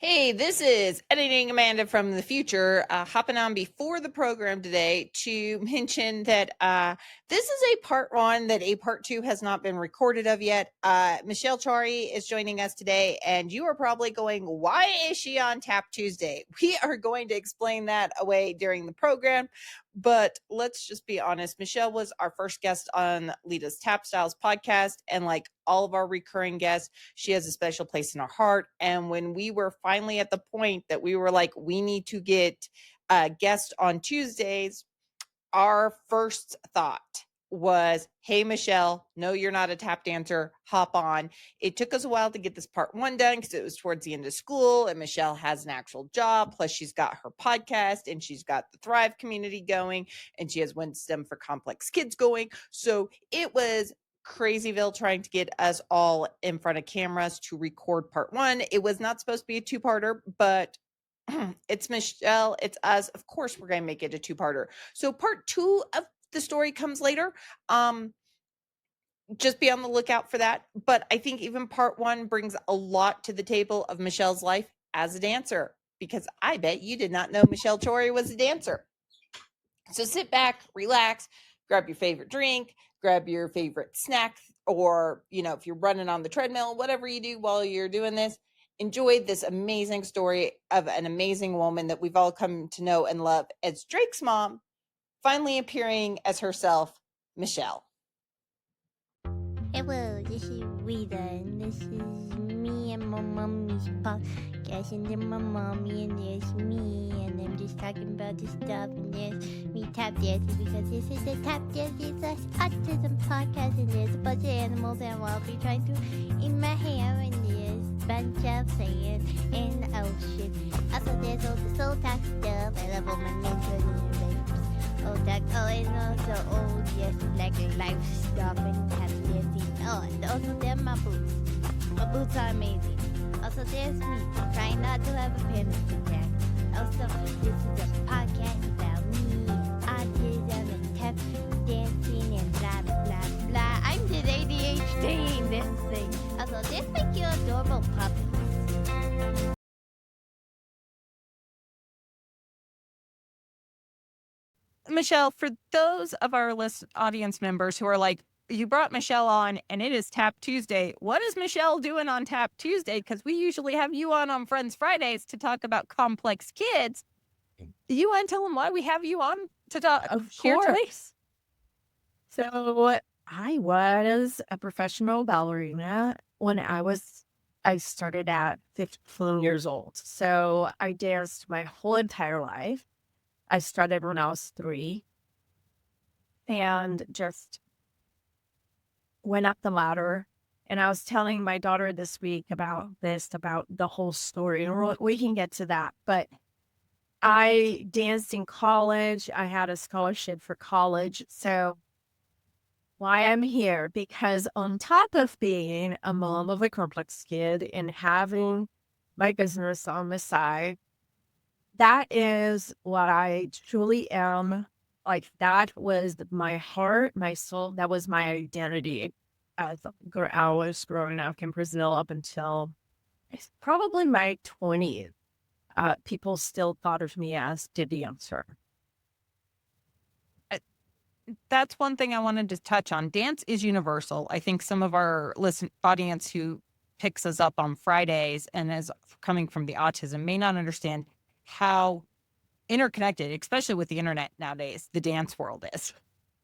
Hey, this is Editing Amanda from the future, hopping on before the program today to mention that this is a part one that a part two has not been recorded of yet. Michelle Choairy is joining us today, and you are probably going, why is she on Tap Tuesday? We are going to explain that away during the program, but let's just be honest. Michelle was our first guest on Lita's Tap Styles podcast, and like all of our recurring guests, she has a special place in our heart. And when we were finally at the point that we were like, we need to get a guest on Tuesdays, our first thought was, hey, Michelle, no, you're not a tap dancer. Hop on. It took us a while to get this part one done because it was towards the end of school and Michelle has an actual job. Plus, she's got her podcast and she's got the Thrive community going and she has Wisdom4Complex Kids going. So it was crazyville trying to get us all in front of cameras to record part one. It was not supposed to be a two-parter, but it's Michelle, it's us. Of course, we're going to make it a two-parter. So part two of the story comes later. Just be on the lookout for that. But I think even part one brings a lot to the table of Michelle's life as a dancer, because I bet you did not know Michelle Choairy was a dancer. So sit back, relax, grab your favorite drink, grab your favorite snack, or, if you're running on the treadmill, whatever you do while you're doing this, enjoy this amazing story of an amazing woman that we've all come to know and love as Drake's mom, finally appearing as herself, Michelle. Hello, this is Rita, and this is me and my mommy's podcast, and then my mommy, and there's me, and I'm just talking about this stuff, and there's me tap dancing, because this is the Tap Dancing / Autism podcast, and there's a bunch of animals, and I'll be trying to in my hair, and there's a bunch of sand and the ocean. Also, there's all the soul talk stuff. I love all my mentors and rapes. Oh, that, and also, yes, like life stuff and tap dancing. Oh, and also there are my boots. My boots are amazing. Also, there's me, trying not to have a panic attack. Also, this is a podcast about me, autism, and tap dancing, and blah, blah, blah. I'm just ADHD in this thing. Also, there's my cute adorable puppies. Michelle, for those of our audience members who are like, you brought Michelle on and it is Tap Tuesday. What is Michelle doing on Tap Tuesday? Because we usually have you on Friends Fridays to talk about complex kids. You want to tell them why we have you on to talk? Of course. So I was a professional ballerina when I started at 15 years old. So I danced my whole entire life. I started when I was 3 and just went up the ladder. And I was telling my daughter this week about the whole story. And we can get to that. But I danced in college. I had a scholarship for college. So why I'm here, because on top of being a mom of a complex kid and having my business on the side, that is what I truly am. Like, that was my heart, my soul. That was my identity as I was growing up in Brazil up until probably my 20s. People still thought of me as the dancer. That's one thing I wanted to touch on. Dance is universal. I think some of our audience who picks us up on Fridays and is coming from the autism may not understand how interconnected, especially with the internet nowadays, the dance world is.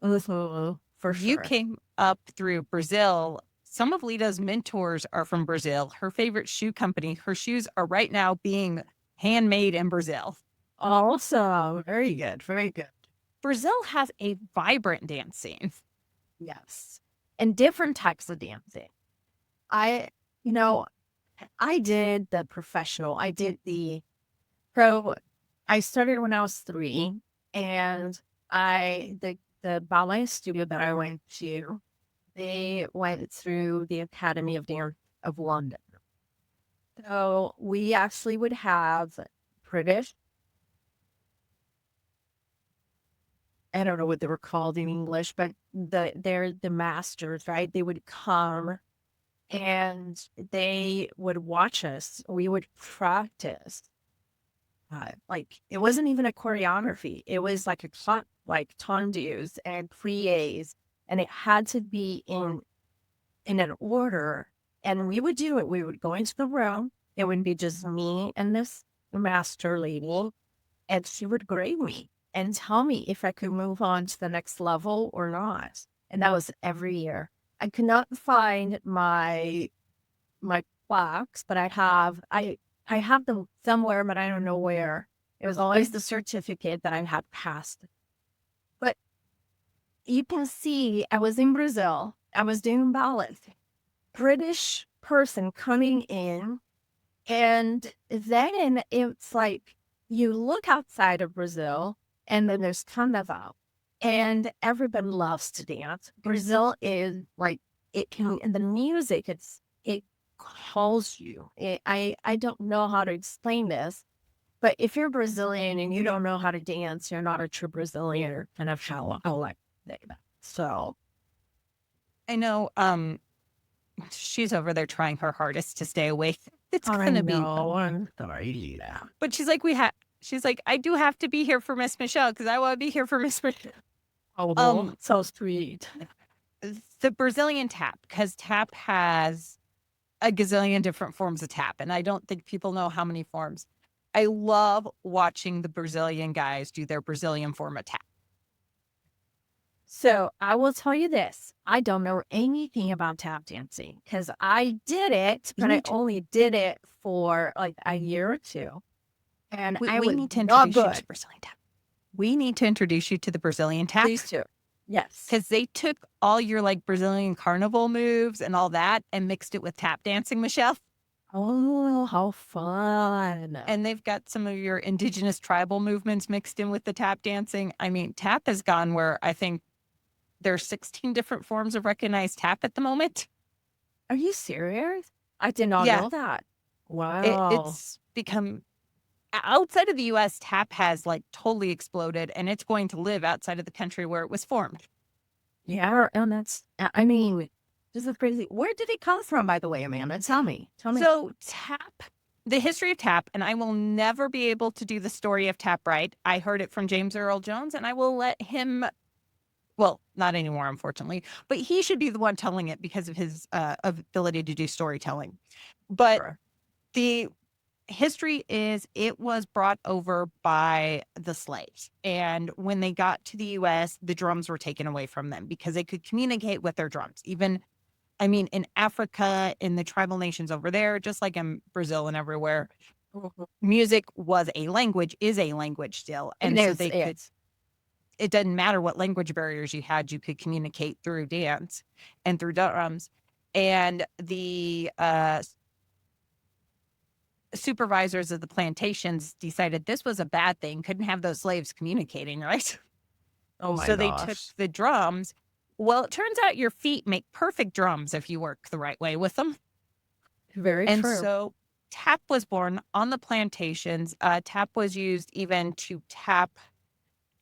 For sure. You came up through Brazil. Some of Lita's mentors are from Brazil. Her favorite shoe company, her shoes are right now being handmade in Brazil. Awesome. Very good. Very good. Brazil has a vibrant dance scene. Yes. And different types of dancing. I did the professional. I did the pro. I started when I was 3, and the ballet studio that I went to, they went through the Academy of Dance of London. So we actually would have British, I don't know what they were called in English, but they're the masters, right? They would come and they would watch us. We would practice. Like it wasn't even a choreography. It was like like tendus and plies, and it had to be in an order. And we would do it. We would go into the room. It would be just me and this master lady, and she would grade me and tell me if I could move on to the next level or not. And that was every year. I could not find my plaques, but I have them somewhere, but I don't know where. It was always the certificate that I had passed. But you can see I was in Brazil. I was doing ballet. British person coming in, and then it's like you look outside of Brazil, and then there's Carnival, and everybody loves to dance. Brazil is like it can, and the music it calls you. I don't know how to explain this, but if you're Brazilian and you don't know how to dance, you're not a true Brazilian, or kind of how I like to say that. So I know she's over there trying her hardest to stay awake. It's I gonna be know. I'm sorry. Yeah. but she's like, I do have to be here for Miss Michelle because I want to be here for Miss Michelle. Oh, so sweet. The Brazilian tap, because tap has a gazillion different forms of tap, and I don't think people know how many forms. I love watching the Brazilian guys do their Brazilian form of tap. So I will tell you this. I don't know anything about tap dancing because I did it, but I only did it for like a year or two. And I We was need to not introduce you good. to Brazilian tap. We need to introduce you to the Brazilian tap Please do. Yes. because they took all your like Brazilian carnival moves and all that and mixed it with tap dancing, Michelle. Oh, how fun. And they've got some of your indigenous tribal movements mixed in with the tap dancing. I mean, tap has gone where I think there's 16 different forms of recognized tap at the moment. Are you serious? I did not Yeah. know that. Wow. It's become outside of the US, tap has like totally exploded, and it's going to live outside of the country where it was formed. Yeah, and I mean, this is crazy. Where did it come from, by the way, Amanda? Tell me. So tap, the history of tap, and I will never be able to do the story of tap right. I heard it from James Earl Jones, and I will let him, well, not anymore, unfortunately, but he should be the one telling it because of his ability to do storytelling. But Sure. the history is it was brought over by the slaves. And when they got to the US, the drums were taken away from them because they could communicate with their drums. Even, I mean, in Africa, in the tribal nations over there, just like in Brazil and everywhere, music was a language, is a language still. And so they could, it doesn't matter what language barriers you had, you could communicate through dance and through drums. And the supervisors of the plantations decided this was a bad thing, couldn't have those slaves communicating, right? Oh my So gosh. they took the drums. Well, it turns out your feet make perfect drums if you work the right way with them. Very And true. so tap was born on the plantations. Tap was used even to tap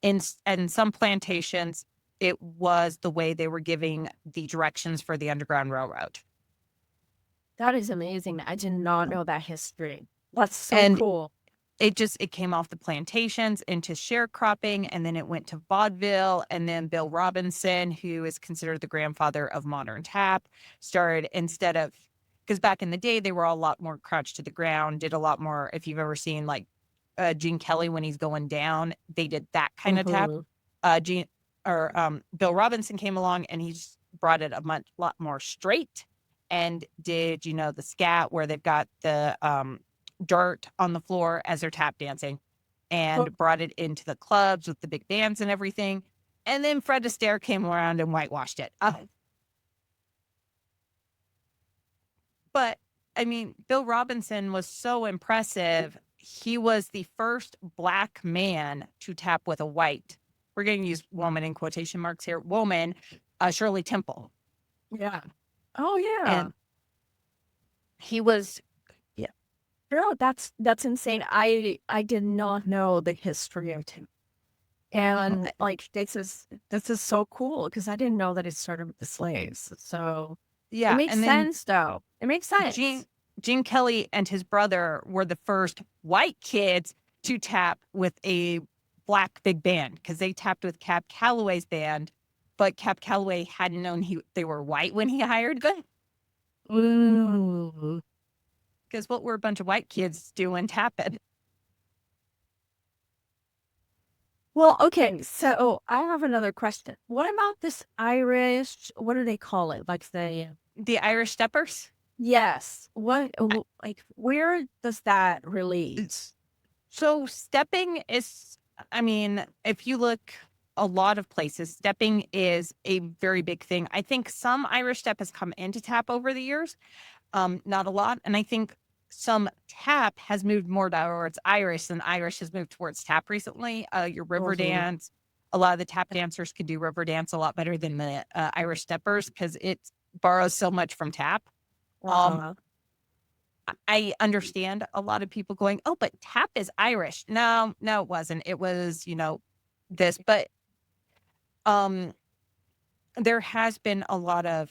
in some plantations. It was the way they were giving the directions for the Underground Railroad. That is amazing. I did not know that history. That's so cool. It came off the plantations into sharecropping, and then it went to vaudeville, and then Bill Robinson, who is considered the grandfather of modern tap, started instead of, because back in the day, they were all a lot more crouched to the ground, did a lot more, if you've ever seen like Gene Kelly when he's going down, they did that kind of tap. Bill Robinson came along and he just brought it a lot more straight and did, the scat where they've got the dirt on the floor as they're tap dancing and brought it into the clubs with the big bands and everything. And then Fred Astaire came around and whitewashed it. But I mean, Bill Robinson was so impressive. He was the first Black man to tap with a white, we're going to use woman in quotation marks here, woman, Shirley Temple. Yeah. Oh, yeah. And he was, No, that's insane. I did not know the history of tap. And like this is so cool because I didn't know that it started with the slaves. So It makes and then sense, though. It makes sense. Gene Kelly and his brother were the first white kids to tap with a black big band because they tapped with Cab Calloway's band, but Cab Calloway hadn't known they were white when he hired them. Ooh. Because what were a bunch of white kids doing tapping? Well, okay, so I have another question. What about this Irish, what do they call it? Like The Irish Steppers? yes. Like, where does that relate? So stepping is, I mean, if you look a lot of places, stepping is a very big thing. I think some Irish step has come into tap over the years, not a lot. And I think some tap has moved more towards Irish than Irish has moved towards tap recently. Your river dance, a lot of the tap dancers could do river dance a lot better than the Irish steppers because it borrows so much from tap. I understand a lot of people going, oh, but tap is Irish. No, it wasn't. It was, this, but there has been a lot of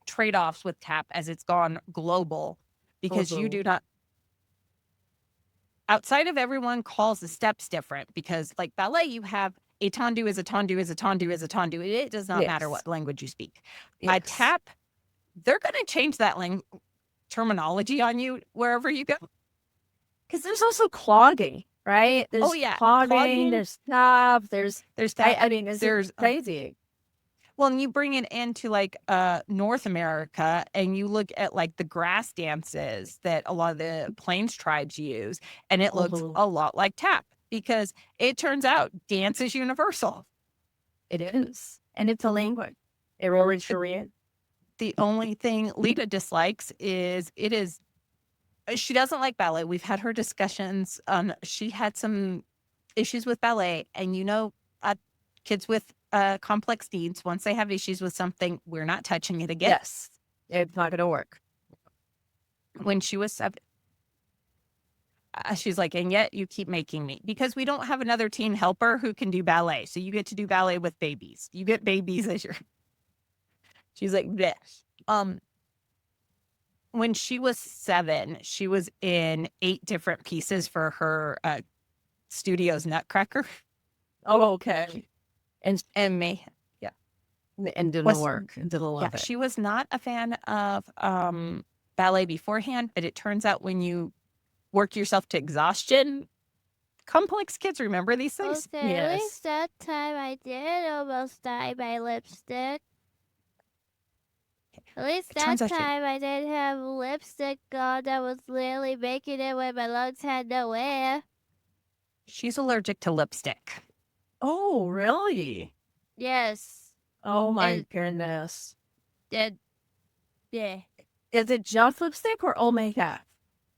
trade-offs with tap as it's gone global because you do not, outside of everyone calls the steps different because like ballet, you have a tendu is a tendu is a tendu is a tendu. It does not matter what language you speak. Tap, they're going to change that terminology on you wherever you go. Because there's also clogging, right? There's clogging, there's stuff, there's that. I mean, there's crazy. Well, and you bring it into like North America and you look at like the grass dances that a lot of the Plains tribes use, and it looks a lot like tap because it turns out dance is universal. It is. And it's a language. It really truly is. The only thing Lita dislikes is she doesn't like ballet. We've had her discussions. She had some issues with ballet, and kids with complex needs, once they have issues with something, we're not touching it again. Yes, it's not going to work. When she was 7, she's like, and yet you keep making me, because we don't have another teen helper who can do ballet. So you get to do ballet with babies. You get babies as your. She's like, bleh. When she was 7, she was in 8 different pieces for her studio's Nutcracker. Oh, okay. And me, yeah. And didn't work. And didn't love it. She was not a fan of ballet beforehand, but it turns out when you work yourself to exhaustion, complex kids remember these things. Okay, yes. At least that time I did almost dye my lipstick. At least that time I didn't have lipstick on that was literally making it when my lungs had no air. She's allergic to lipstick. Oh, really? Yes. Oh, my goodness. Yeah. Is it just lipstick or all makeup?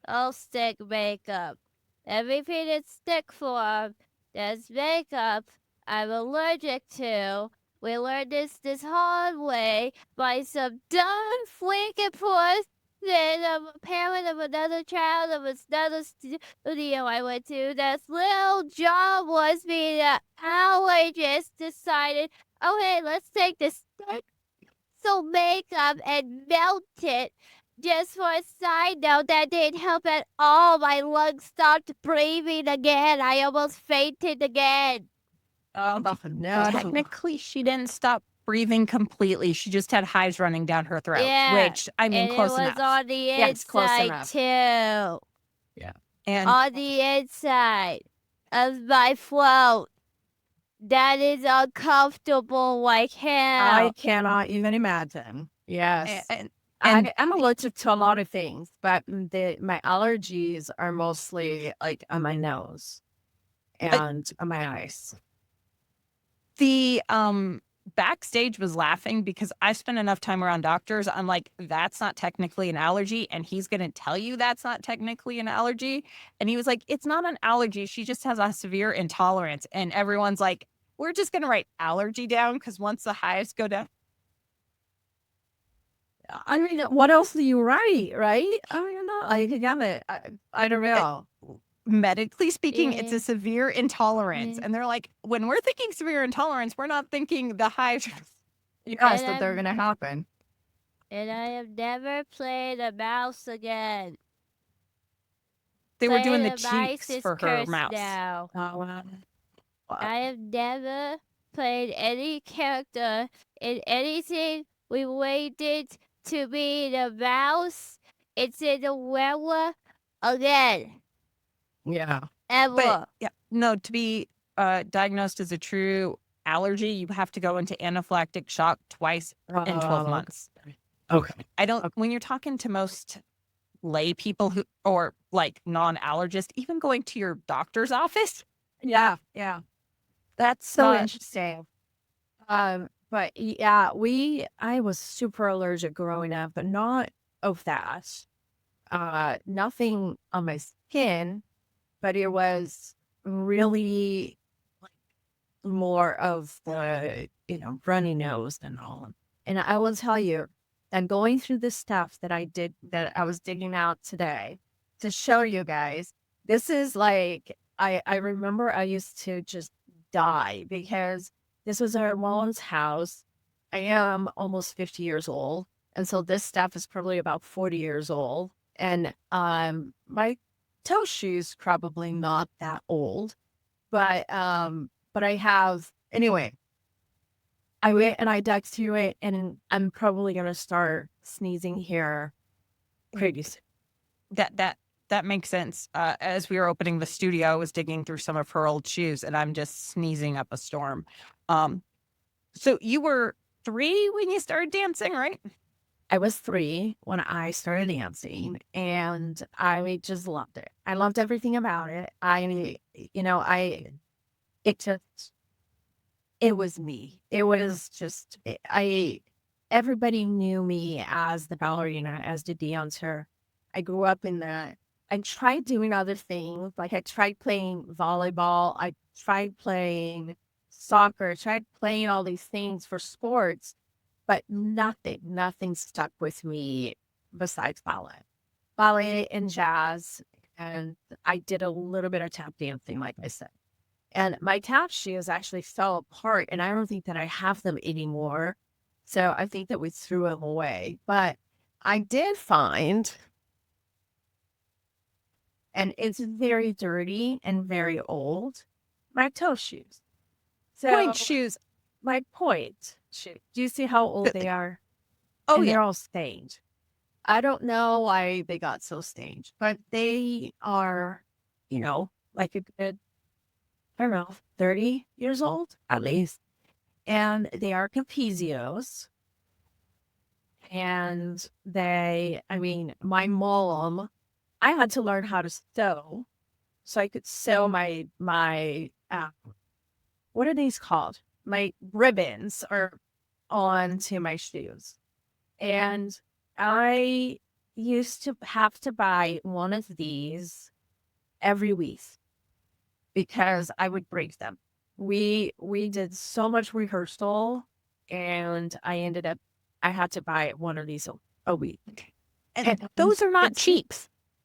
All stick makeup. Everything in stick form, there's makeup I'm allergic to. We learned this hard way by some dumb freaking person, a parent of another child of another studio I went to. That's little job was being an allergist decided, okay, let's take this so makeup and melt it. Just for a side note, that didn't help at all. My lungs stopped breathing again. I almost fainted again. Oh, no. Technically, she didn't stop breathing completely. She just had hives running down her throat, yeah, which, I mean, close enough. It was on the inside, too. Yeah. And on the inside of my throat. That is uncomfortable like hell. I cannot even imagine. Yes. And I'm allergic to a lot of things, but my allergies are mostly like on my nose and on my eyes. The backstage was laughing because I spent enough time around doctors. I'm like, that's not technically an allergy. And he's going to tell you that's not technically an allergy. And he was like, it's not an allergy. She just has a severe intolerance. And everyone's like, we're just going to write allergy down because once the hives go down. I mean, what else do you write, right? I don't know. I don't know. Medically speaking, it's a severe intolerance. And they're like, when we're thinking severe intolerance, we're not thinking the hives. Yes, that they're going to happen. and I have never played a mouse again. They were doing Playing the a mice cheeks is for her cursed mouse. now. Oh, wow. I have never played any character in anything related to being a mouse. It's in a werewolf again. Yeah. Ever. But yeah, no, to be diagnosed as a true allergy, you have to go into anaphylactic shock twice in 12 months. Okay. I don't, when you're talking to most lay people who, or like non-allergists, even going to your doctor's office. Yeah. Yeah. That's so interesting. But yeah, I was super allergic growing up, but not of that. Nothing on my skin, but it was really like more of the, runny nose and all. And I will tell you that going through the stuff that I was digging out today to show you guys, this is like, I remember I used to just die because this was our mom's house. I am almost 50 years old. And so this stuff is probably about 40 years old. And my toe shoes probably not that old. But I have anyway, I went and I dug through it and I'm probably gonna start sneezing here pretty soon. That makes sense. As we were opening the studio, I was digging through some of her old shoes and I'm just sneezing up a storm. So you were 3 when you started dancing, right? I was 3 when I started dancing and I just loved it. I loved everything about it. It just, it was me. It was just, everybody knew me as the ballerina, as the dancer. I grew up in that. I tried doing other things. Like I tried playing volleyball. I tried playing soccer. I tried playing all these things for sports, but nothing stuck with me besides ballet and jazz. And I did a little bit of tap dancing, like I said. And my tap shoes actually fell apart, and I don't think that I have them anymore. So I think that we threw them away. But I did find, and it's very dirty and very old, my toe shoes. So Point shoes. my point shoes. Do you see how old they are? Oh, And yeah. they're all stained. I don't know why they got so stained, but they are, like a good, I don't know, 30 years old at least. And they are Capezios. And my mom, I had to learn how to sew so I could sew my what are these called? My ribbons or onto my shoes. And I used to have to buy one of these every week because I would break them. We did so much rehearsal and I had to buy one of these a week. And those are not cheap.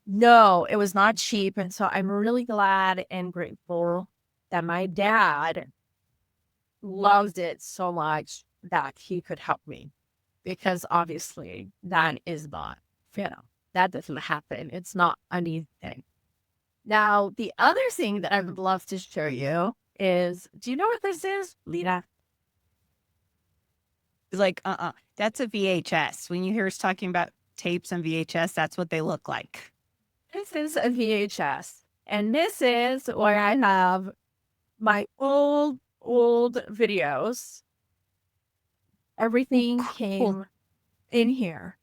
No, it was not cheap. And so I'm really glad and grateful that my dad loved it so much that he could help me. Because obviously that is not, that doesn't happen. It's not an easy thing. Now, the other thing that I would love to show you is, do you know what this is, Lita? It's like, that's a VHS. When you hear us talking about tapes and VHS, that's what they look like. This is a VHS. And this is where I have my old videos. Everything came in here.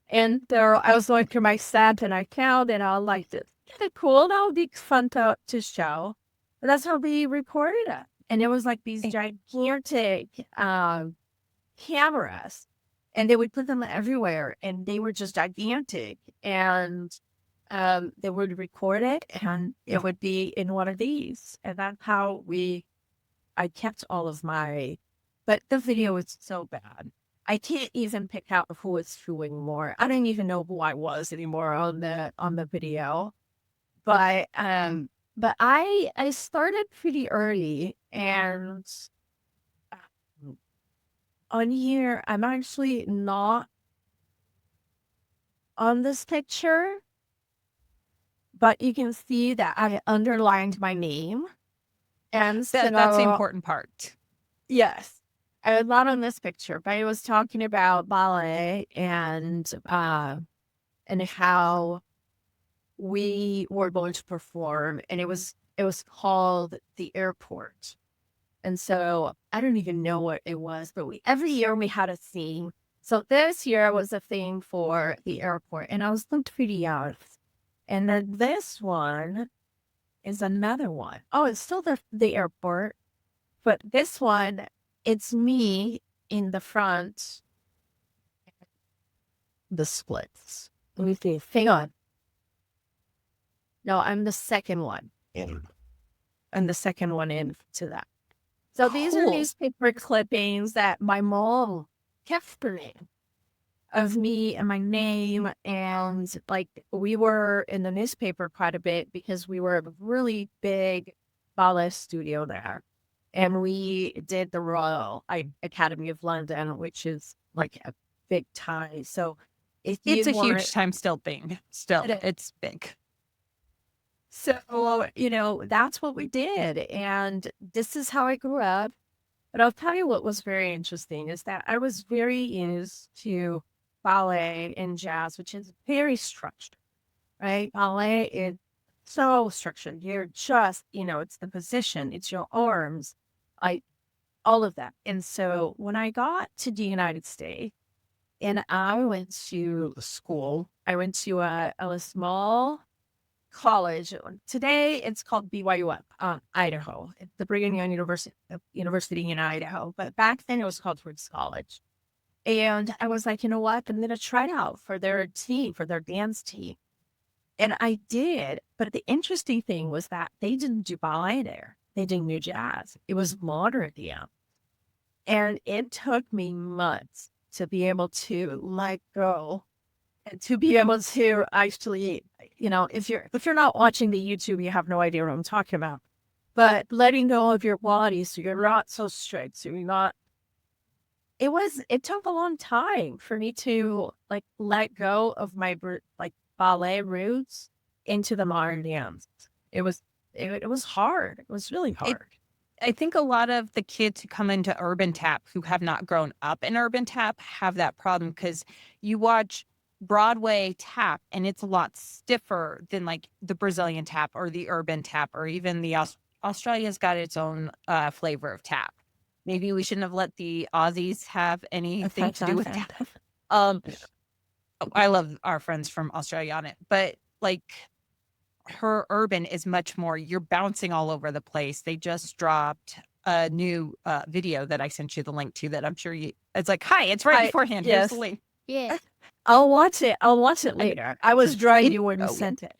And I was going through my set and I found and I liked it. Kind of cool. That would be fun to show. But that's how we recorded it. And it was like these gigantic cameras. And they would put them everywhere. And they were just gigantic. And they would record it and it would be in one of these. And that's how I kept all of but the video is so bad. I can't even pick out who it's true anymore. I don't even know who I was anymore on the video. But I started pretty early and on here I'm actually not on this picture, but you can see that I underlined my name. And so, That's the important part. yes, I was not on this picture, but I was talking about ballet and how we were going to perform, and it was called the airport. And so I don't even know what it was, but every year we had a theme. So this year was a theme for the airport, and I was looked pretty out. And then this one is another one. Oh, it's still the airport, but this one, it's me in the front. The splits. Let me see. Hang on. No, I'm the second one. I'm the second one into that. So these are Cool. newspaper clippings that my mom kept for me of me and my name. And like we were in the newspaper quite a bit because we were a really big ballet studio there. And we did the Royal Academy of London, which is like a big tie. So if It's you a want, huge time still thing. Still, It is. it's big. so, that's what we did. And this is how I grew up. But I'll tell you what was very interesting is that I was very used to ballet and jazz, which is very structured, right? Ballet is so structured. You're just, it's the position, it's your arms, all of that. And so when I got to the United States and I went to school, I went to a small college. Today it's called BYU, Idaho. It's the Brigham Young University in Idaho. But back then it was called Roots College. And I was like, you know what? I'm going to try it out for their team, for their dance team. And I did. But the interesting thing was that they didn't do ballet there. They didn't do jazz. It was modern dance. And it took me months to be able to let go and to be able to actually, if you're not watching the YouTube, you have no idea what I'm talking about. But letting go of your body so you're not so strict, so you're not. It took a long time for me to like let go of my like ballet roots into the modern dance. It was hard. It was really hard. I think a lot of the kids who come into urban tap who have not grown up in urban tap have that problem because you watch Broadway tap and it's a lot stiffer than like the Brazilian tap or the urban tap or even the Australia's got its own flavor of tap. Maybe we shouldn't have let the Aussies have anything to do with tap. I love our friends from Australia on it, but like her urban is much more, you're bouncing all over the place. They just dropped a new video that I sent you the link to that I'm sure it's like, hi, it's right beforehand. Here's the link. Yeah. I'll watch it later. I was driving when you sent it.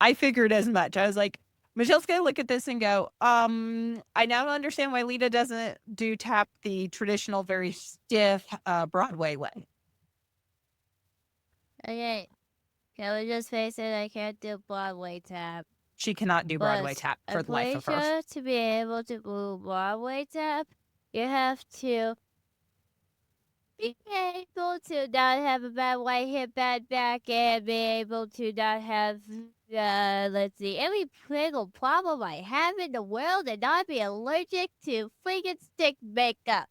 I figured as much. I was like, Michelle's going to look at this and go, I now understand why Lita doesn't do tap the traditional, very stiff Broadway way. Okay. Can we just face it? I can't do Broadway tap. She cannot do Broadway But tap for I'm the life of her. pretty sure to be able to do Broadway tap, you have to be able to not have a bad white hip, bad back, and be able to not have, let's see, every single problem I have in the world and not be allergic to freaking stick makeup.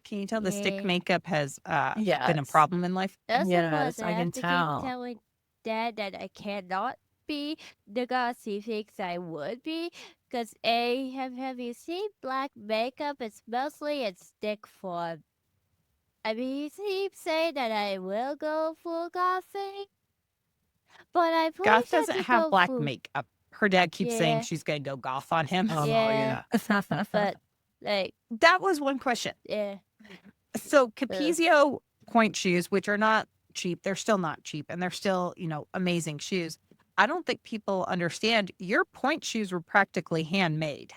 Can you tell the stick Yeah. makeup has been a Yes. problem in life? That's Yes, because I I can have to tell. keep telling Dad that I cannot be the guy he thinks I would be. Because have you seen black makeup? It's mostly in stick form. I mean, he keeps saying that I will go full gothing, but I'm pretty Goth sure doesn't to have go black full. makeup. Her dad keeps saying Yeah. she's going to go goth on him. Yeah. But like, That was one question. yeah, So Capezio point shoes, which are not cheap, they're still not cheap and they're still, amazing shoes. I don't think people understand your point shoes were practically handmade.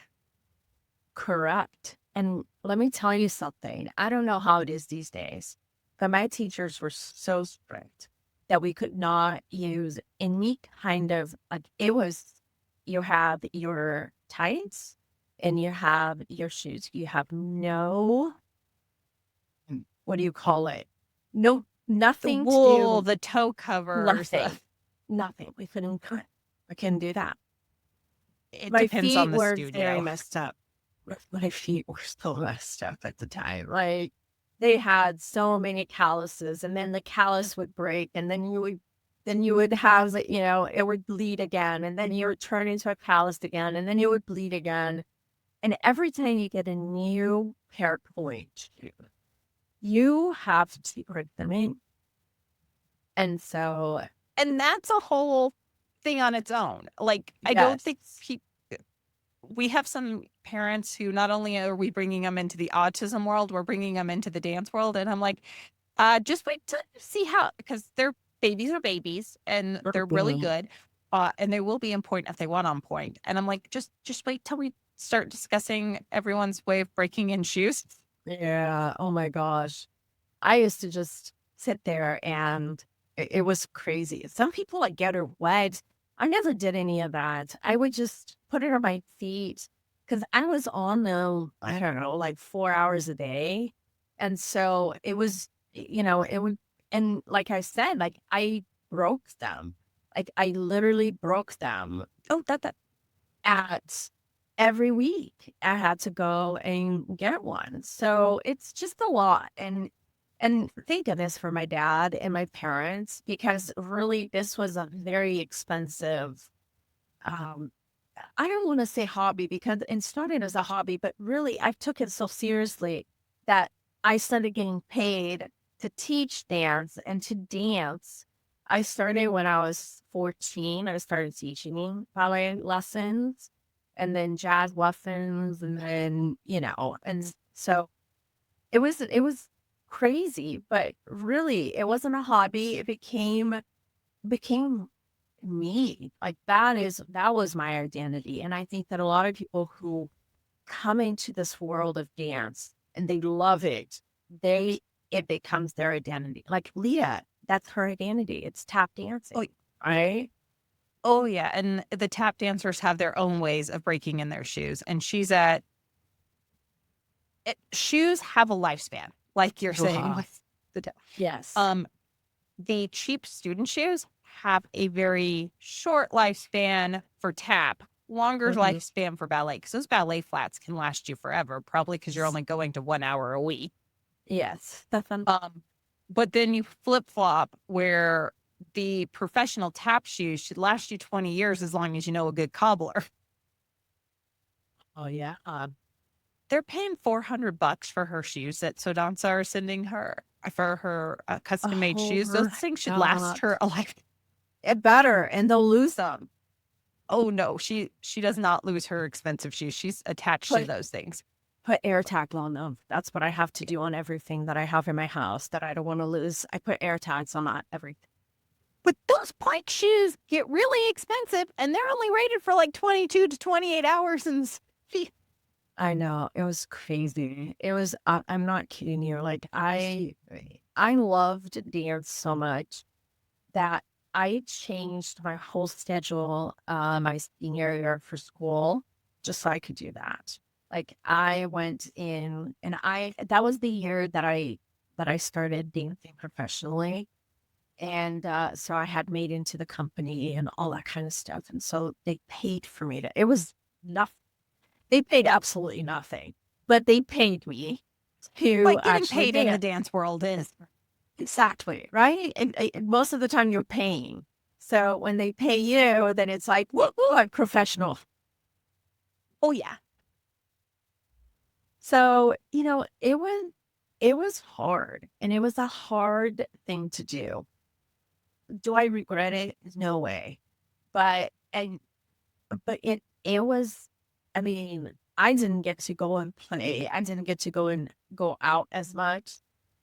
Correct. And let me tell you something. I don't know how it is these days, but my teachers were so strict that we could not use any kind of like you have your tights and you have your shoes. You have no, what do you call it? No The nothing to wool, do, the toe covers. nothing. We couldn't do that. It My depends feet on the were very studio. messed up. My feet were so messed up at the time. Like, they had so many calluses, and then the callus would break, and then you would have, it would bleed again, and then you would turn into a callus again, and then it would bleed again. And every time you get a new pair of points, you have to break them in. And so, And that's a whole thing on its own. Like, I don't think we have some parents who not only are we bringing them into the autism world, we're bringing them into the dance world. And I'm like, just wait to see how, because their babies are babies and they're really good. And they will be on point if they want on point. And I'm like, just wait till we start discussing everyone's way of breaking in shoes. Yeah. Oh my gosh. I used to just sit there and it was crazy. Some people like get her wet. I never did any of that. I would just put it on my feet because I was on them, I don't know, like 4 hours a day. And so it was, it would, and like I said, like I broke them. Like I literally broke them. Oh, that. At every week I had to go and get one. So it's just a lot. And thank goodness for my dad and my parents, because really this was a very expensive, um, I don't want to say hobby, because it started as a hobby, but really I took it so seriously that I started getting paid to teach dance and to dance. I started when I was 14. I started teaching ballet lessons and then jazz lessons, and then, and so it was crazy, but really it wasn't a hobby. It became me. Like that was my identity. And I think that a lot of people who come into this world of dance and they love it, it becomes their identity. Like Leah, that's her identity. It's tap dancing. Oh, right? Oh, yeah. And the tap dancers have their own ways of breaking in their shoes. And shoes have a lifespan, like you're saying. With the Yes. the cheap student shoes have a very short lifespan for tap, longer lifespan for ballet, because those ballet flats can last you forever, probably because you're only going to 1 hour a week. Yes. But then you flip flop where the professional tap shoes should last you 20 years as long as you know a good cobbler. Oh yeah. They're paying $400 for her shoes that Sodansa are sending her for her custom made shoes. Those things should last her a life. It better, and they'll lose them. Oh no, she does not lose her expensive shoes. She's attached to those things. Put air tags on them. That's what I have to do on everything that I have in my house that I don't want to lose. I put air tags on that everything. But those plank shoes get really expensive, and they're only rated for like 22 to 28 hours. And I know, it was crazy. It was. I'm not kidding you. Like I loved dance so much that I changed my whole schedule my senior year for school just so I could do that. Like I went in, and that was the year that I started dancing professionally. And so I had made into the company and all that kind of stuff. And so they paid for me it was nothing. They paid absolutely nothing, but they paid me to like getting actually paid in the dance world is. Exactly, right? And most of the time you're paying. So when they pay you, then it's like, whoa, I'm professional. Oh yeah. So, it was hard, and it was a hard thing to do. Do I regret it? No way. But it was, I mean, I didn't get to go and play. I didn't get to go out as much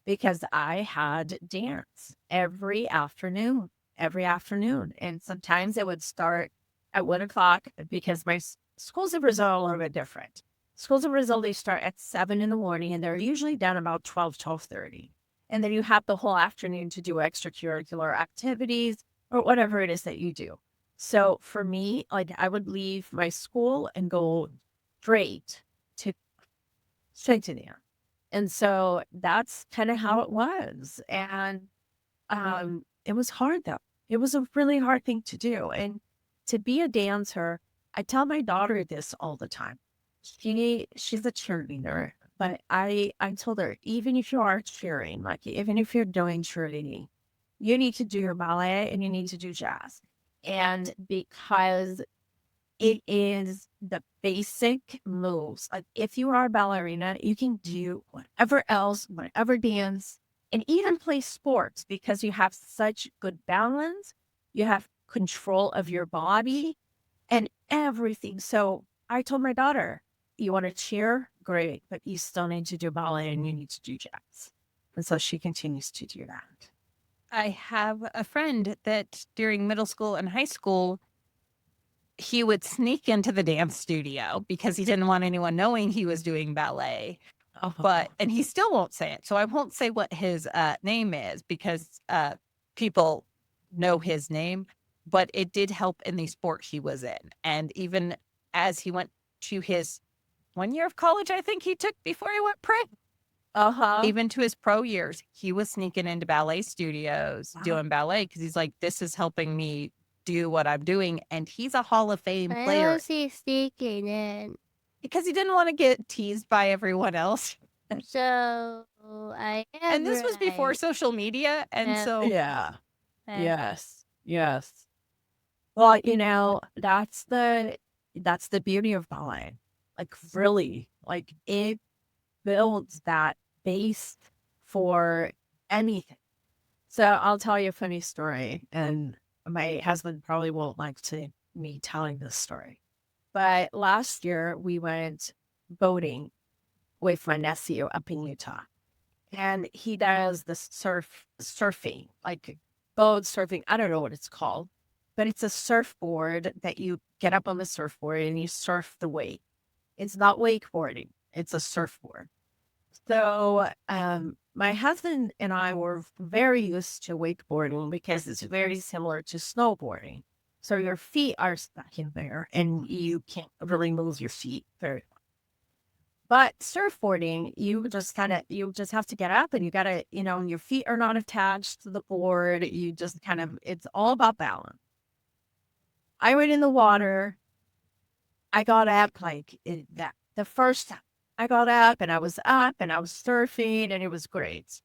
because I had dance every afternoon. And sometimes it would start at 1 o'clock because my schools in Brazil are a little bit different. Schools in Brazil, they start at 7 in the morning and they're usually done about 12:30. And then you have the whole afternoon to do extracurricular activities or whatever it is that you do. So for me, like I would leave my school and go straight to there. And so that's kind of how it was. And It was hard though. It was a really hard thing to do. And to be a dancer, I tell my daughter this all the time. She's a cheerleader, but I told her, even if you are cheering, like even if you're doing cheerleading, you need to do your ballet and you need to do jazz. And because it is the basic moves. Like if you are a ballerina, you can do whatever else, whatever dance, and even play sports because you have such good balance. You have control of your body and everything. So I told my daughter, you want to cheer? Great, but you still need to do ballet and you need to do jazz. And so she continues to do that. I have a friend that during middle school and high school, he would sneak into the dance studio because he didn't want anyone knowing he was doing ballet. And he still won't say it. So I won't say what his name is because people know his name, but it did help in the sport he was in. And even as he went to his 1 year of college, I think he took before he went pro. Even to his pro years, he was sneaking into ballet studios doing ballet because he's like, this is helping me do what I'm doing. And he's a Hall of Fame Why player was he sneaking in? because he didn't want to get teased by everyone else. So I am And this was before right. social media. And Yeah. so, Yeah. Okay. Yes. Yes. Well, that's the beauty of ballet. Like really, like it builds that base for anything. So I'll tell you a funny story, and my husband probably won't like to me telling this story. But last year we went boating with my nephew up in Utah. And he does the surfing, like boat surfing. I don't know what it's called, but it's a surfboard that you get up on the surfboard and you surf the wave. It's not wakeboarding, it's a surfboard. So my husband and I were very used to wakeboarding because it's very similar to snowboarding. So your feet are stuck in there and you can't really move your feet very well. But surfboarding, you just have to get up and you gotta, your feet are not attached to the board. You just it's all about balance. I went in the water. I got up the first time. I got up and I was surfing and it was great.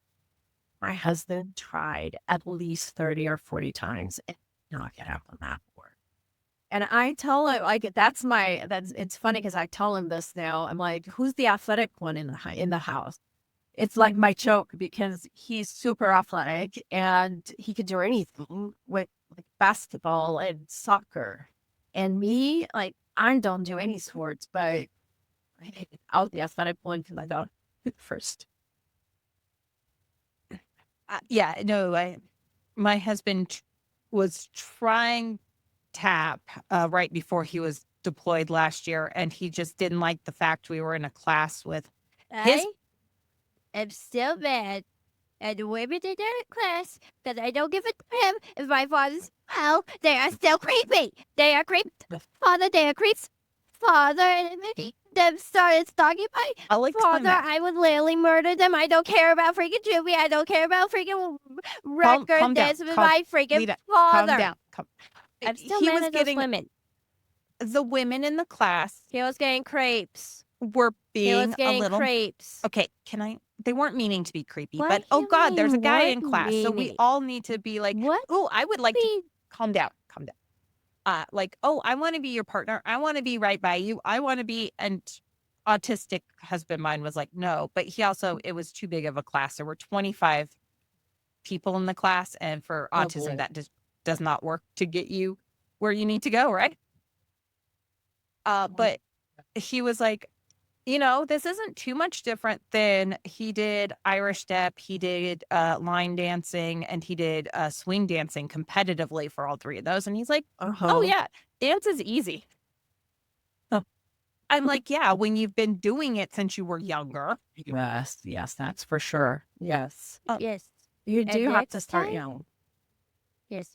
My husband tried at least 30 or 40 times and did not get up on that board. And I tell him, like, it's funny because I tell him this now. I'm like, who's the athletic one in the house? It's like my joke because he's super athletic and he can do anything with like basketball and soccer. And me, like, I don't do any sports, but I'll the athletic one because I got it first. My husband was trying tap right before he was deployed last year, and he just didn't like the fact we were in a class with his. I am still mad at the women in that class because I don't give a damn if my father's well. They are still creepy. They are creep. Father, they are creeps. Father, and them started stalking my I'll explain father. that. I would literally murder them. I don't care about freaking Juvie. I don't care about freaking record calm down. dance with my freaking Lita, father. calm down. I'm still He mad was at those getting women. the women in the class He was getting crepes. were He being was a getting little. crepes. Okay, can I? They weren't meaning to be creepy, What but do oh you God, there's a mean, guy what in class, so we meaning? all need to be like, What? oh, I would like to mean? calm down. Like, oh, I want to be your partner. I want to be right by you. I want to be. And autistic husband mine was like, no, but it was too big of a class. There were 25 people in the class, and for autism, that just does not work to get you where you need to go, right? But he was like, this isn't too much different than he did Irish step, he did line dancing, and he did swing dancing competitively for all three of those. And he's like, oh yeah, dance is easy. I'm like, yeah, when you've been doing it since you were younger. Yes, that's for sure. Yes. Yes. You do have to next start time- young. Yes.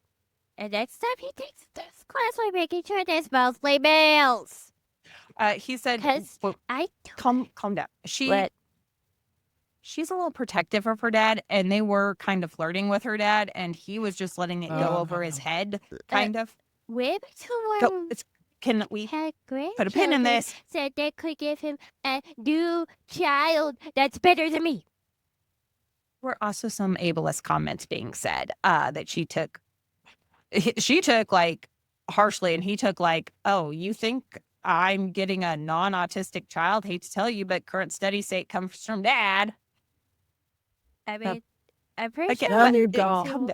And next time he takes this class, we're making sure there's mostly males. He said, Because well, I calm down. let she's a little protective of her dad, and they were kind of flirting with her dad, and he was just letting it go over his head, kind of. Where Go, someone can we had put a pin in grandchildren this? said they could give him a new child that's better than me. Were also some ableist comments being said that she took like harshly, and he took like, oh, you think I'm getting a non-autistic child? Hate to tell you, but current studies say it comes from dad. I mean, I'm pretty Again, sure. There you it- go. kind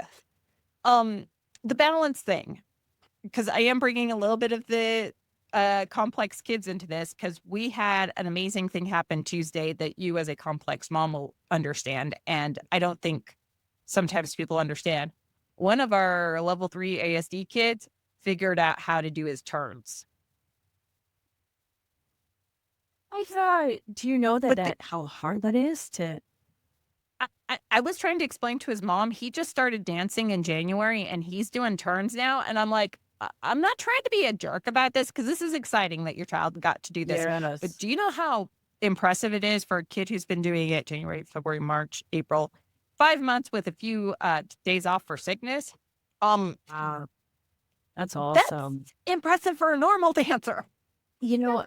of. The balance thing, because I am bringing a little bit of the complex kids into this, because we had an amazing thing happen Tuesday that you as a complex mom will understand, and I don't think sometimes people understand. One of our level 3 ASD kids figured out how to do his turns. Do you know But that how hard that is to? I was trying to explain to his mom, he just started dancing in January and he's doing turns now. And I'm like, I'm not trying to be a jerk about this, because this is exciting that your child got to do this. Yes. But do you know how impressive it is for a kid who's been doing it January, February, March, April, 5 months with a few days off for sickness? Wow. That's awesome. That's impressive for a normal dancer. You know,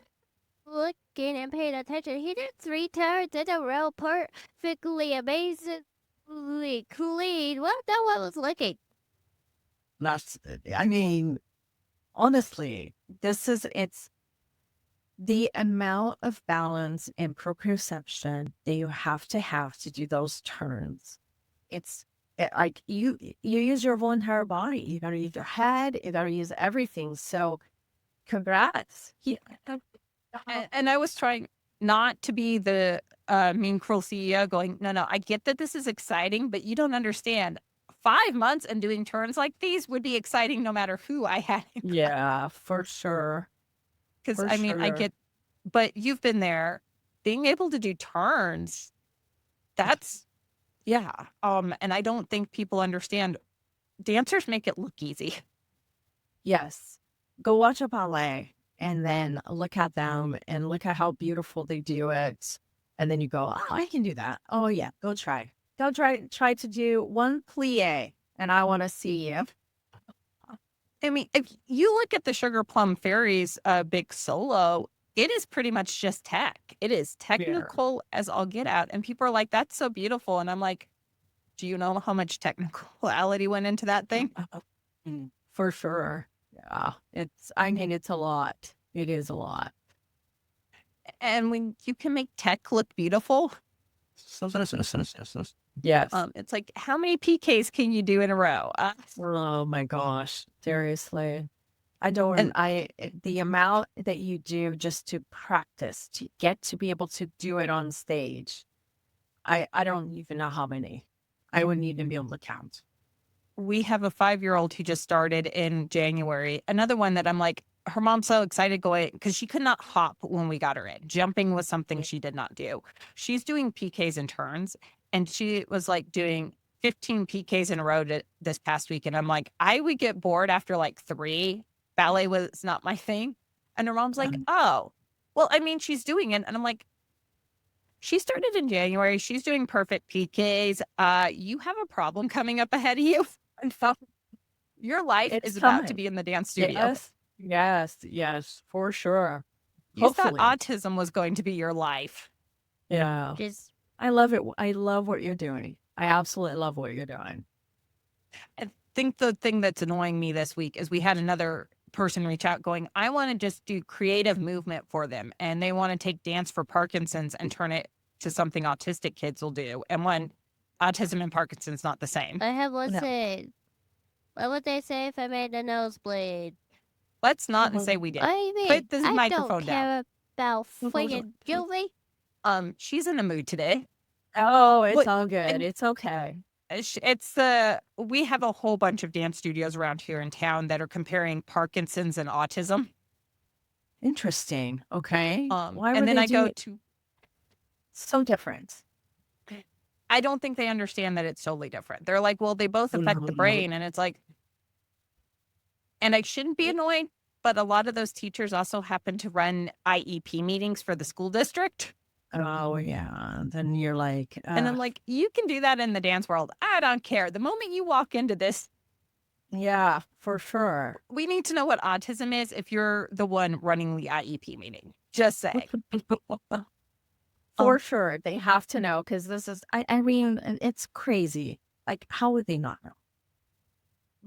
Looking and paying attention. He did 3 turns in a row, perfectly, amazingly clean. Well, no one was looking. that's, I mean, honestly, it's the amount of balance and proprioception that you have to do those turns. Like you use your whole entire body. You gotta use your head. You gotta use everything. So, congrats. Yeah. And I was trying not to be the mean, cruel CEO going, no, I get that this is exciting, but you don't understand. 5 months and doing turns like these would be exciting no matter who I had. Yeah, for sure. Because For I mean, I sure. get, but you've been there. Being able to do turns, that's, yeah. And I don't think people understand. Dancers make it look easy. Yes. Go watch a ballet and then look at them and look at how beautiful they do it. And then you go, oh, I can do that. Oh, yeah. Go try. Try to do one plie, and I want to see you. I mean, if you look at the Sugar Plum Fairies big solo, it is pretty much just tech. It is technical as all get out. And people are like, that's so beautiful. And I'm like, do you know how much technicality went into that thing? For sure. Yeah. It's a lot. It is a lot. And when you can make tech look beautiful, Yes. it's like, how many PKs can you do in a row? Oh my gosh. Seriously. The amount that you do just to practice, to get to be able to do it on stage. I don't even know how many. I wouldn't even be able to count. We have a 5-year-old who just started in January. Another one that I'm like, her mom's so excited going, because she could not hop when we got her in. Jumping was something she did not do. She's doing PKs and turns, and she was like doing 15 PKs in a row this past week. And I'm like, I would get bored after like 3. Ballet was not my thing. And her mom's like, oh, well, I mean, she's doing it. And I'm like, she started in January. She's doing perfect PKs. You have a problem coming up ahead of you. And so your life It's is about to coming. be in the dance studio. Yes, for sure. You thought Hopefully. autism was going to be your life. Yeah. Just I love it. I love what you're doing. I absolutely love what you're doing. I think the thing that's annoying me this week is we had another person reach out going, I want to just do creative movement for them. And they want to take dance for Parkinson's and turn it to something autistic kids will do. And when autism and Parkinson's not the same. I have one No. saying. What would they say if I made a nosebleed? Let's not and say we did. What do you mean? Put this I microphone don't down. care about friggin' Julie. She's in a mood today. Oh, it's What- all good. and- It's okay. It's we have a whole bunch of dance studios around here in town that are comparing Parkinson's and autism. Interesting. Okay. Why would and then they I do go it to, so different? I don't think they understand that it's totally different. They're like, well, they both affect the brain. And it's like, and I shouldn't be annoyed, but a lot of those teachers also happen to run IEP meetings for the school district. Oh, yeah. Then you're like, And I'm like, you can do that in the dance world. I don't care. The moment you walk into this, yeah, for sure. we need to know what autism is if you're the one running the IEP meeting. Just saying. For sure. They have to know because this is, I mean, it's crazy. Like, how would they not know?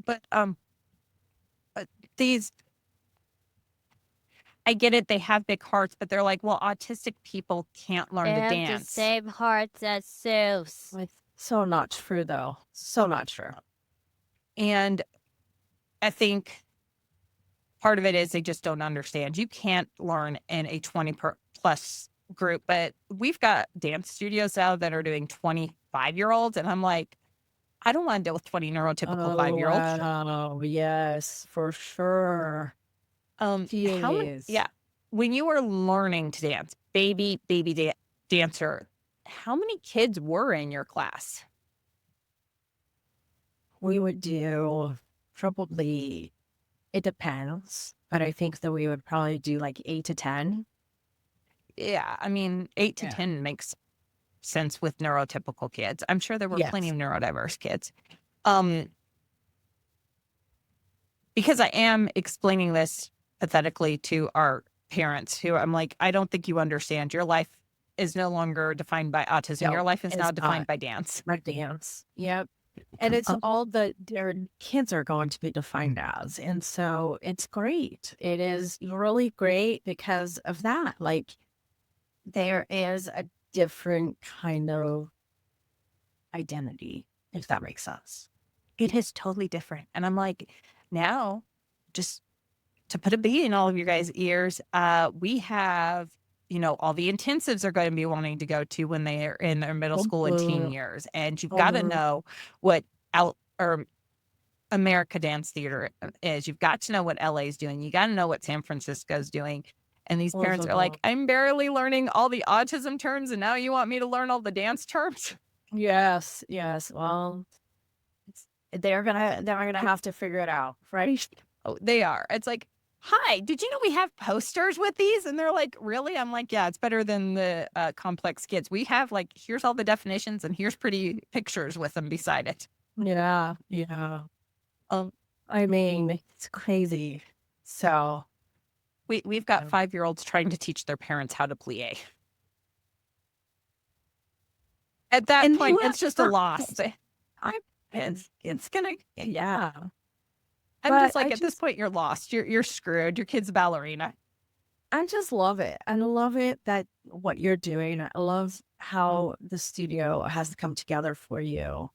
But these, I get it. They have big hearts, but they're like, well, autistic people can't learn They to have the dance. same hearts as Zeus. So not true, though. So not true. And I think part of it is they just don't understand. You can't learn in a 20 plus group, but we've got dance studios now that are doing 25-year-olds. And I'm like, I don't want to deal with 20 neurotypical 5-year-olds. Oh, yes, for sure. Yeah. When you were learning to dance, baby dancer, how many kids were in your class? We would do probably, it depends, but I think that we would probably do like 8 to 10. Yeah. I mean, 8 to 10 makes sense with neurotypical kids. I'm sure there were plenty of neurodiverse kids. Because I am explaining this pathetically to our parents who I'm like, I don't think you understand. Your life is no longer defined by autism. No, Your life is it's now not. defined by dance. By dance. Yep. And it's all that their kids are going to be defined as. And so it's great. It is really great because of that. Like, there is a different kind of identity, if that makes sense. It is totally different. And I'm like, now, just to put a bee in all of you guys' ears, we have, all the intensives are going to be wanting to go to when they are in their middle school and teen years. And you've got to know what America Dance Theater is. You've got to know what LA is doing. You got to know what San Francisco's doing. And these parents are like, I'm barely learning all the autism terms, and now you want me to learn all the dance terms? Yes. Well, they're gonna have to figure it out, right? Oh, they are. It's like, hi, did you know we have posters with these? And they're like, really? I'm like, yeah, it's better than the Complex Kids. We have like, here's all the definitions and here's pretty pictures with them beside it. Yeah. I mean, it's crazy. So we've got 5-year-olds trying to teach their parents how to plie. At that point, it's just a loss. It's gonna, yeah. I'm just like, at this point, you're lost. You're screwed. Your kid's a ballerina. I just love it. I love it that what you're doing. I love how the studio has come together for you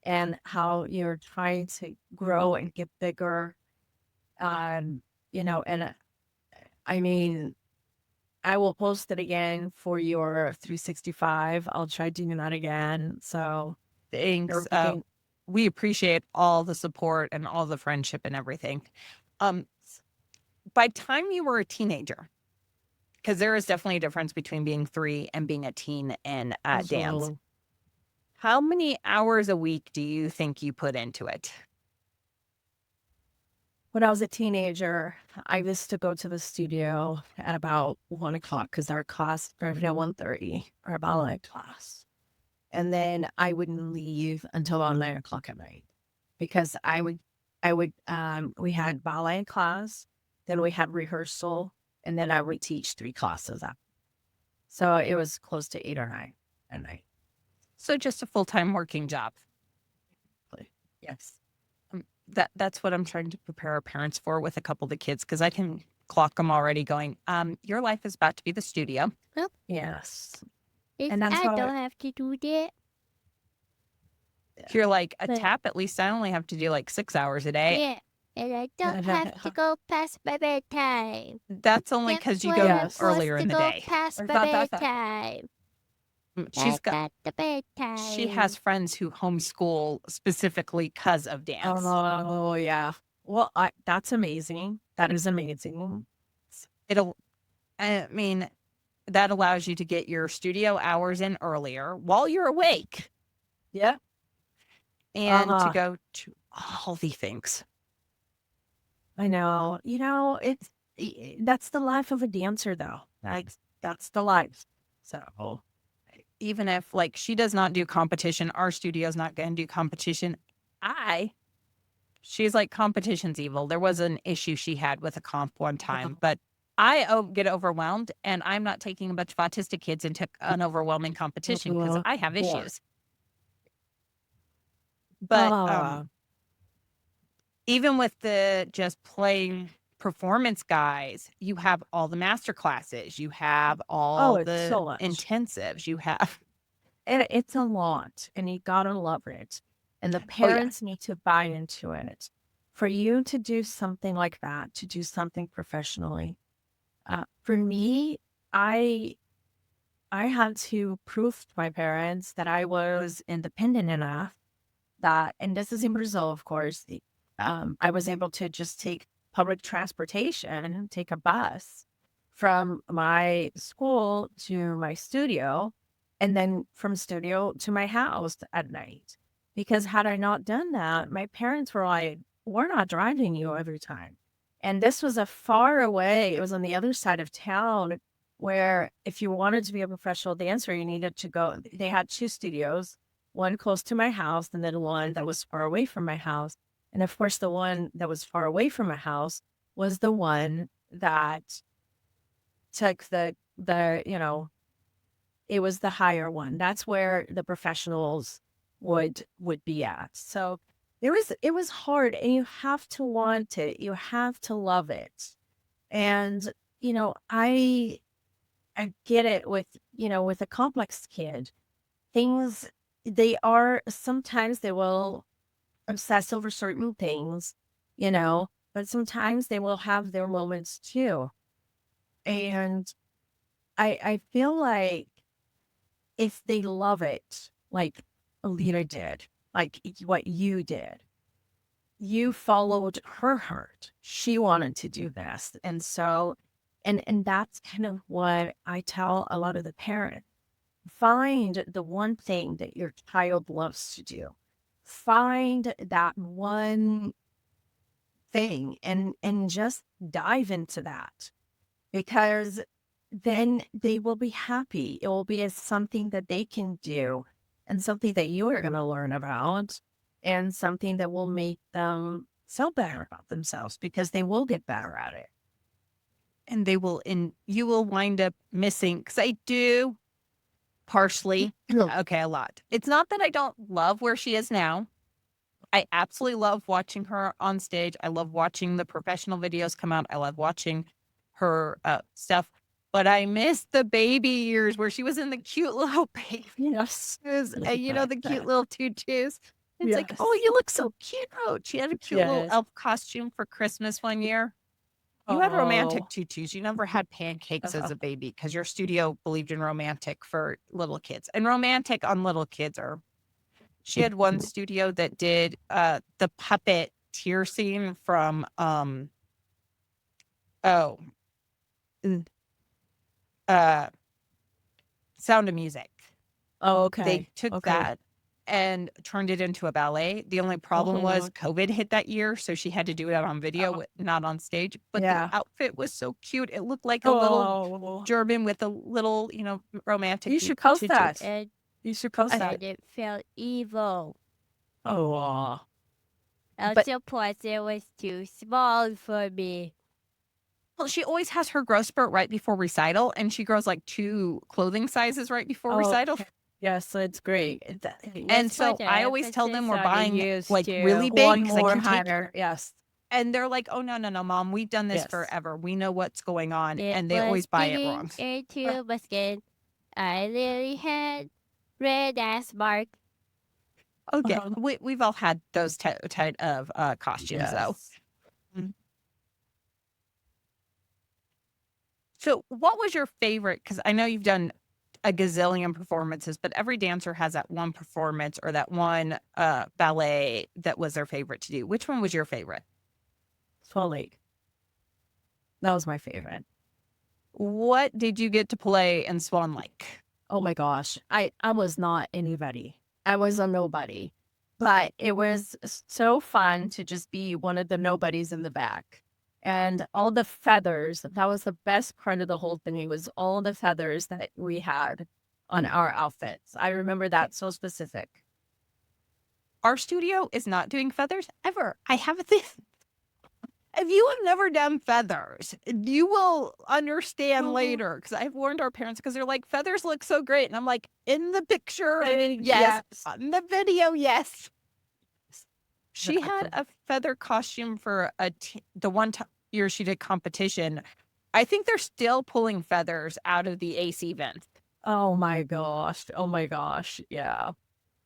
and how you're trying to grow and get bigger. And I mean, I will post it again for your 365. I'll try doing that again. So thanks. We appreciate all the support and all the friendship and everything. By time you were a teenager, because there is definitely a difference between being 3 and being a teen in dance. How many hours a week do you think you put into it? When I was a teenager, I used to go to the studio at about 1 o'clock because our class started at 1:30, our ballet class. And then I wouldn't leave until about 9 o'clock at night because we had ballet class, then we had rehearsal, and then I would teach 3 classes after. So it was close to 8 or 9 at night. So just a full-time working job. Yes. That's what I'm trying to prepare our parents for with a couple of the kids, because I can clock them already going, your life is about to be the studio. Well, yes. and I don't have to do that. If you're like a tap, at least I only have to do like 6 hours a day. Yeah. And I don't have to go past my bedtime. That's only because you go earlier in the day. Past my bedtime. The bedtime. She has friends who homeschool specifically because of dance. Oh, yeah. Well, that's amazing. That is amazing. That allows you to get your studio hours in earlier while you're awake. Yeah. And to go to all the things. I know. That's the life of a dancer, though. That's the life. So, Even if like she does not do competition, our studio's not going to do competition. She's like, competition's evil. There was an issue she had with a comp one time, but I get overwhelmed, and I'm not taking a bunch of autistic kids into an overwhelming competition because I have yeah. issues. But Ah, even with the just plain performance guys, you have all the master classes, you have all it's the so much. intensives, you have And it's a lot, and you gotta love it. And the oh yeah. parents need to buy into it. For you to do something like that, to do something professionally, for me, I had to prove to my parents that I was independent enough that, and this is in Brazil, of course, I was able to just take public transportation, take a bus from my school to my studio, and then from studio to my house at night. Because had I not done that, my parents were like, we're not driving you every time. And this was a far away, it was on the other side of town where if you wanted to be a professional dancer, you needed to go. They had two studios, one close to my house and then one that was far away from my house. And of course, the one that was far away from my house was the one that took it was the higher one. That's where the professionals would be at. So it was hard, and you have to want it. You have to love it. And, I get it with, with a complex kid. Things sometimes they will obsess over certain things, but sometimes they will have their moments too. And I feel like if they love it, like Alita did, like what you did, you followed her heart. She wanted to do this. And so, and that's kind of what I tell a lot of the parents. Find the one thing that your child loves to do. Find that one thing and just dive into that, because then they will be happy. It will be something that they can do and something that you are going to learn about and something that will make them feel better about themselves because they will get better at it. And you will wind up missing, because I do partially, okay, a lot. It's not that I don't love where she is now. I absolutely love watching her on stage. I love watching the professional videos come out. I love watching her stuff. But I miss the baby years where she was in the cute little baby Yes. the cute little tutus. It's like, oh, you look so cute. She had a cute little elf costume for Christmas one year. You had romantic tutus. You never had pancakes as a baby because your studio believed in romantic for little kids. And romantic on little kids are... She had one studio that did the puppet tear scene from Sound of Music. Oh, okay. They took that and turned it into a ballet. The only problem was COVID hit that year, so she had to do it on video, not on stage. But the outfit was so cute. It looked like a little German with a little, romantic. You should post that. And You should post that. it felt evil. Oh, Also, plus it was too small for me. Well, she always has her growth spurt right before recital, and she grows like 2 clothing sizes right before recital. Okay. Yes, so it's great. And so I always tell them we're buying like really big one because I more can take higher. Yes. And they're like, oh, no, Mom, we've done this forever. We know what's going on. And they always buy it wrong. Into my skin. I literally had red ass mark. Okay. We've all had those type of costumes, though. Mm. So what was your favorite? Because I know you've done a gazillion performances, but every dancer has that one performance or that one ballet that was their favorite to do. Which one was your favorite? Swan Lake. That was my favorite. What did you get to play in Swan Lake? Oh my gosh. I was not anybody. I was a nobody. But it was so fun to just be one of the nobodies in the back. And all the feathers, that was the best part of the whole thing. It was all the feathers that we had on our outfits. I remember that so specific. Our studio is not doing feathers ever. I have this. If you have never done feathers, you will understand later, because I've warned our parents, because they're like, feathers look so great. And I'm like, in the picture, yes. On the video, yes. She had a feather costume for the one year she did competition. I think they're still pulling feathers out of the AC vent. Oh my gosh. Oh my gosh. Yeah.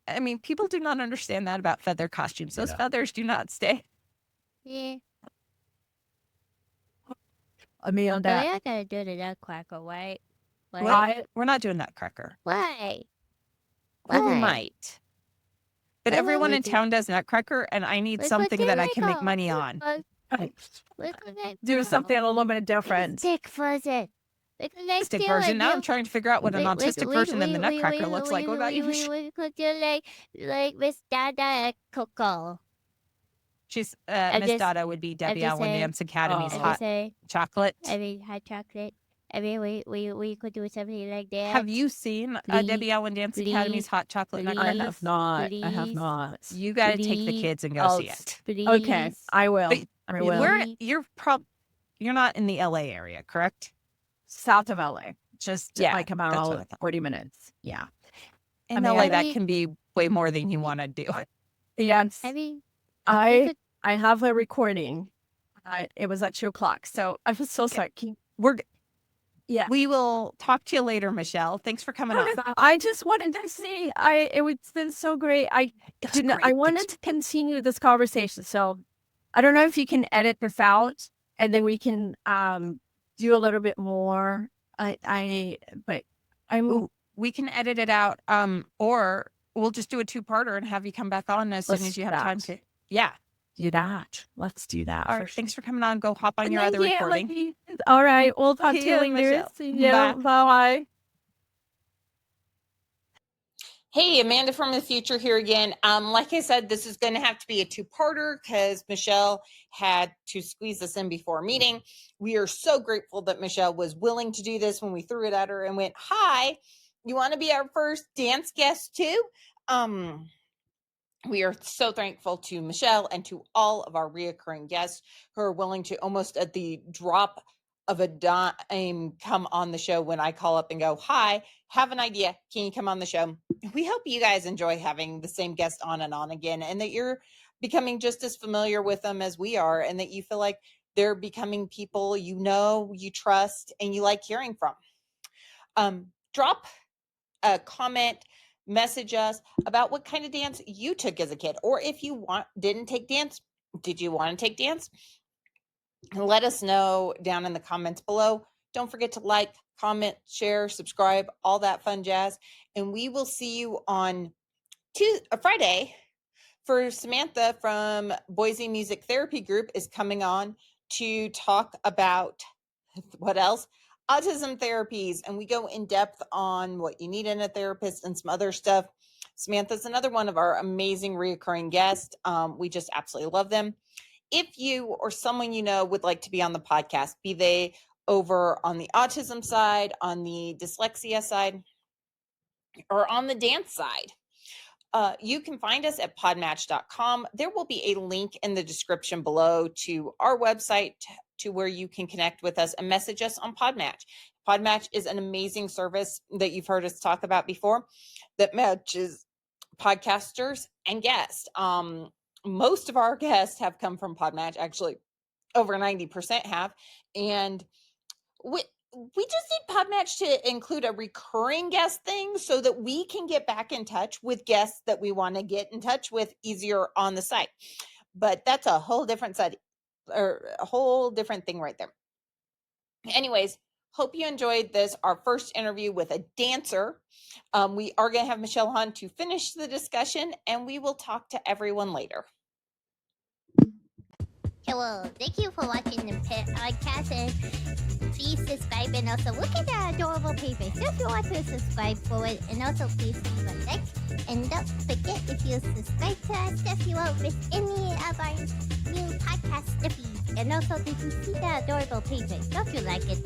I mean, people do not understand that about feather costumes. Those feathers do not stay. Yeah. I mean, on But we that. are gonna do the nutcracker, right? Like, Right? We're not doing that cracker. why? Well, we Why? might. But Why everyone would in we? town does nutcracker, and I need Let's something do that I can make Lego. money on. Let's Do something a little bit different. Stick version. Let's Stick do version. Now I'm you- trying to figure out what an autistic version of the nutcracker looks like. What about you? We could do like Miss Dada and Coco. She's I'm Miss just- Dada would be Debbie just Allen saying- Dance Academy's Oh. I hot would say, chocolate. hot chocolate. I mean, we could do something like that. Have you seen Please, Debbie Allen Dance Academy's please, hot chocolate please. I nutcracker? have not. I have Please. not. You got to take the Please. kids and go I'll see it. Please. Okay, I will. But I will. We're- You're not in the LA area, correct? South of LA. Just Like that's what I about thought. 40 minutes. Yeah. In I mean, LA, I that mean- can be way more than you want to do. Yes. I mean, we I could- have a recording. It was at 2:00. So I was so sorry. Yeah. We will talk to you later, Michelle. Thanks for coming on. I just wanted to see. It's been so great. I wanted to continue this conversation. So I don't know if you can edit this out, and then we can do a little bit more. But I'm Ooh, we can edit it out, or we'll just do a two-parter and have you come back on as soon Let's as you do have time that. to. Yeah. do that. Let's do that. All right. Thanks for coming on. Go hop on your other recording. All right. We'll talk to See you ya, later. Michelle. See you. Bye. Bye. Hey, Amanda from the future here again. Like I said, this is going to have to be a two-parter because Michelle had to squeeze this in before a meeting. We are so grateful that Michelle was willing to do this when we threw it at her and went, "Hi, you want to be our first dance guest too?" We are so thankful to Michelle and to all of our reoccurring guests who are willing to almost at the drop of a dime come on the show when I call up and go, "Hi, have an idea. Can you come on the show?" We hope you guys enjoy having the same guest on and on again, and that you're becoming just as familiar with them as we are, and that you feel like they're becoming people you know, you trust, and you like hearing from. Drop a comment, message us about what kind of dance you took as a kid, or if you didn't take dance, did you want to take dance? And let us know down in the comments below. Don't forget to like, comment, share, subscribe, all that fun jazz. And we will see you on Friday for Samantha from Boise Music Therapy Group is coming on to talk about what else? Autism therapies. And we go in depth on what you need in a therapist and some other stuff. Samantha's another one of our amazing reoccurring guests. We just absolutely love them. If you or someone you know would like to be on the podcast, be they over on the autism side, on the dyslexia side, or on the dance side, you can find us at podmatch.com. There will be a link in the description below to our website to where you can connect with us and message us on Podmatch. Podmatch is an amazing service that you've heard us talk about before that matches podcasters and guests. Most of our guests have come from Podmatch, actually over 90% have. And we just need Podmatch to include a recurring guest thing so that we can get back in touch with guests that we want to get in touch with easier on the site. But that's a whole different side or a whole different thing right there. Anyways, hope you enjoyed this, our first interview with a dancer. We are going to have Michelle on to finish the discussion, and we will talk to everyone later. Hello, thank you for watching the podcast, and please subscribe, and also look at that adorable paper. So if you want to subscribe for it, and also please leave a like, and don't forget, if you subscribe to us, if you won't miss any of our new podcast feeds. And also, did you see that adorable page? Don't you like it?